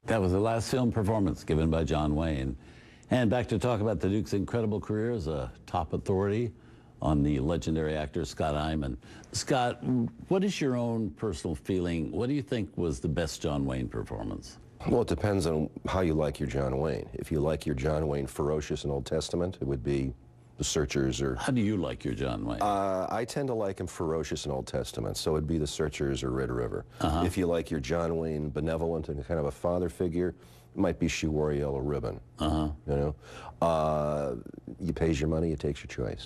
That was the last film performance given by John Wayne. And back to talk about the Duke's incredible career as a top authority on the legendary actor Scott Iman. Scott, what is your own personal feeling? What do you think was the best John Wayne performance? Well, it depends on how you like your John Wayne. If you like your John Wayne ferocious in Old Testament, it would be The Searchers. Or how do you like your John Wayne? I tend to like him ferocious in Old Testament, so it'd be The Searchers or Red River. If you like your John Wayne benevolent and kind of a father figure, it might be Shiwari Yellow Ribbon. You know, you pays your money, you takes your choice.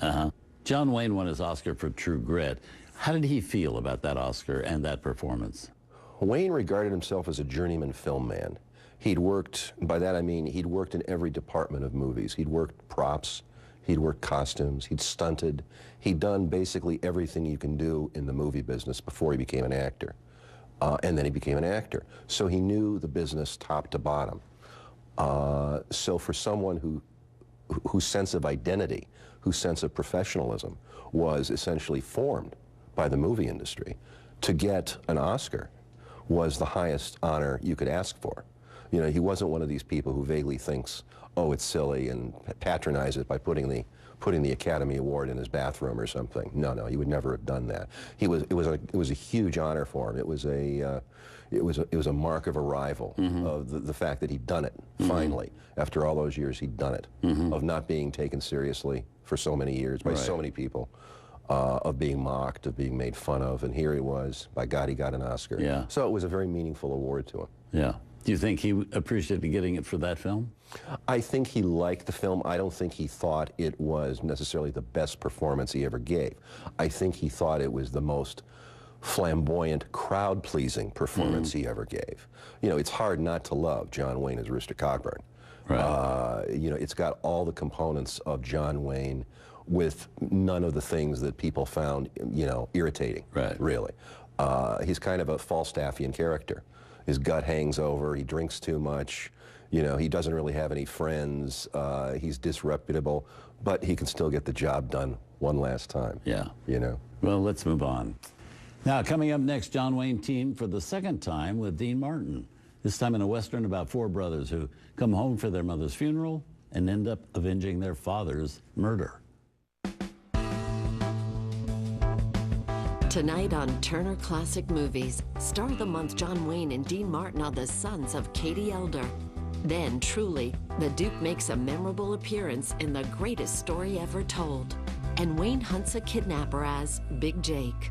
John Wayne won his Oscar for True Grit. How did he feel about that Oscar and that performance? Wayne regarded himself as a journeyman film man. He'd worked, by that I mean he'd worked in every department of movies. He'd worked props, he'd worked costumes, he'd stunted. He'd done basically everything you can do in the movie business before he became an actor. And then he became an actor. So he knew the business top to bottom. So for someone whose sense of identity, whose sense of professionalism was essentially formed by the movie industry, to get an Oscar was the highest honor you could ask for. You know, he wasn't one of these people who vaguely thinks, oh, it's silly, and patronize it by putting the Academy Award in his bathroom or something. No, no, he would never have done that. It was a huge honor for him. It was a mark of arrival of the fact that he'd done it finally. After all those years, he'd done it, of not being taken seriously for so many years by so many people. Of being mocked, of being made fun of, and here he was. By God, he got an Oscar. Yeah. So it was a very meaningful award to him. Yeah. Do you think he appreciated getting it for that film? I think he liked the film. I don't think he thought it was necessarily the best performance he ever gave. I think he thought it was the most flamboyant, crowd-pleasing performance he ever gave. You know, it's hard not to love John Wayne as Rooster Cogburn. Right. You know, it's got all the components of John Wayne with none of the things that people found, you know, irritating, really. He's kind of a Falstaffian character. His gut hangs over, he drinks too much, you know, he doesn't really have any friends, he's disreputable, but he can still get the job done one last time. Yeah. You know? Well, let's move on. Now, coming up next, John Wayne teamed for the second time with Dean Martin, this time in a Western about four brothers who come home for their mother's funeral and end up avenging their father's murder. Tonight on Turner Classic Movies, Star of the Month John Wayne and Dean Martin are the sons of Katie Elder. Then, truly, the Duke makes a memorable appearance in the greatest story ever told. And Wayne hunts a kidnapper as Big Jake.